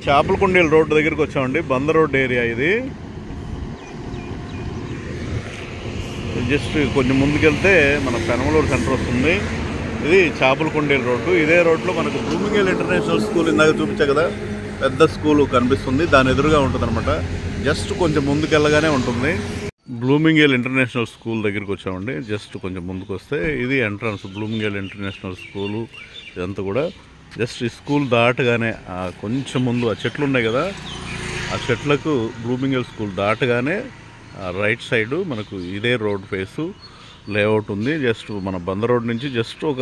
చాపలకుండీల road దగ్గరికి వచ్చామండి. బంద రోడ్ ఏరియా ఇది. జస్ట్ కొంచెం ముందుకెళ్తే మన పెనమలూరు సెంటర్ వస్తుంది. ఇది చాపలకుండీల రోడ్డు. ఇదే రోడ్లో మనకు బ్లూమింగేల్ ఇంటర్నేషనల్ స్కూల్ ఇందాక చూపించా కదా, పెద్ద స్కూల్ కనిపిస్తుంది. దాని ఎదురుగా ఉంటుంది అనమాట. జస్ట్ కొంచెం ముందుకెళ్ళగానే ఉంటుంది. బ్లూమింగేల్ ఇంటర్నేషనల్ స్కూల్ దగ్గరికి వచ్చామండి. జస్ట్ కొంచెం ముందుకు వస్తే ఇది ఎంట్రన్స్. బ్లూమింగేల్ ఇంటర్నేషనల్ స్కూలు ఇదంతా కూడా జస్ట్ ఈ స్కూల్ దాటగానే కొంచెం ముందు ఆ చెట్లు ఉన్నాయి కదా, ఆ చెట్లకు బ్లూమింగేల్ స్కూల్ దాటగానే రైట్ సైడు మనకు ఇదే రోడ్ ఫేసు లేఅవుట్ ఉంది. జస్ట్ మన బంద రోడ్ నుంచి జస్ట్ ఒక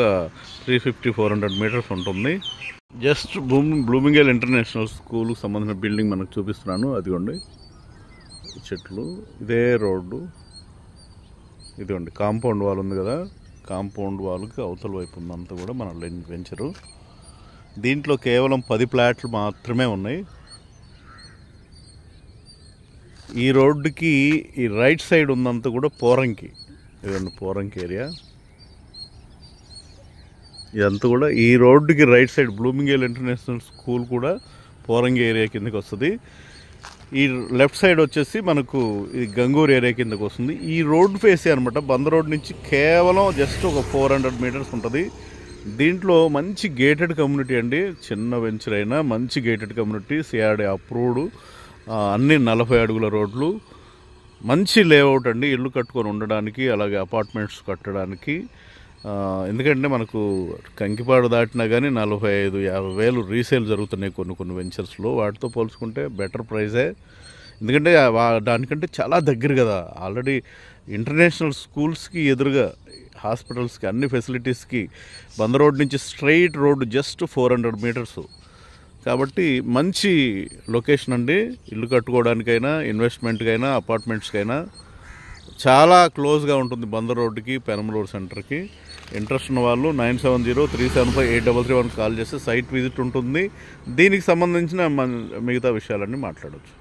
350-400 మీటర్స్ ఉంటుంది. జస్ట్ బ్లూమింగేల్ ఇంటర్నేషనల్ స్కూల్కి సంబంధించిన బిల్డింగ్ మనకు చూపిస్తున్నాను. అదిగోండి చెట్లు, ఇదే రోడ్డు. ఇదిగోండి కాంపౌండ్ వాల్ ఉంది కదా, కాంపౌండ్ వాల్కి అవతల వైపు ఉందంతా కూడా మన వెంచరు. దీంట్లో కేవలం 10 ప్లాట్లు మాత్రమే ఉన్నాయి. ఈ రోడ్డుకి ఈ రైట్ సైడ్ ఉందంతా కూడా పోరంకి. ఇదండి పోరంకి ఏరియా. ఇదంతా కూడా ఈ రోడ్డుకి రైట్ సైడ్ బ్లూమింగేల్ ఇంటర్నేషనల్ స్కూల్ కూడా పోరంగి ఏరియా కిందకి వస్తుంది. ఈ లెఫ్ట్ సైడ్ వచ్చేసి మనకు ఇది గంగూరు ఏరియా కిందకి వస్తుంది. ఈ రోడ్డు ఫేసే అనమాట. బంద రోడ్ నుంచి కేవలం జస్ట్ ఒక 400 మీటర్స్ ఉంటుంది. దీంట్లో మంచి గేటెడ్ కమ్యూనిటీ అండి. చిన్న వెంచర్ అయినా మంచి గేటెడ్ కమ్యూనిటీ, సిఆర్డీ అప్రూవ్డ్, అన్ని 40 అడుగుల రోడ్లు, మంచి లేఅవుట్ అండి. ఇల్లు కట్టుకొని ఉండడానికి, అలాగే అపార్ట్మెంట్స్ కట్టడానికి. ఎందుకంటే మనకు కంకిపాడు దాటినా కానీ 45-50 వేలు రీసేల్ జరుగుతున్నాయి కొన్ని వెంచర్స్లో. వాటితో పోల్చుకుంటే బెటర్ ప్రైజే. ఎందుకంటే దానికంటే చాలా దగ్గర కదా. ఆల్రెడీ ఇంటర్నేషనల్ స్కూల్స్కి ఎదురుగా, హాస్పిటల్స్కి, అన్ని ఫెసిలిటీస్కి బంద రోడ్ నుంచి స్ట్రైట్ రోడ్డు జస్ట్ 400 మీటర్స్. కాబట్టి మంచి లొకేషన్ అండి. ఇల్లు కట్టుకోవడానికైనా, ఇన్వెస్ట్మెంట్కైనా, అపార్ట్మెంట్స్కైనా చాలా క్లోజ్గా ఉంటుంది బంద రోడ్డుకి, పెనమలూరు సెంటర్కి. ఇంట్రెస్ట్ ఉన్న వాళ్ళు 9703758331 కాల్ చేస్తే సైట్ విజిట్ ఉంటుంది. దీనికి సంబంధించిన మిగతా విషయాలన్నీ మాట్లాడవచ్చు.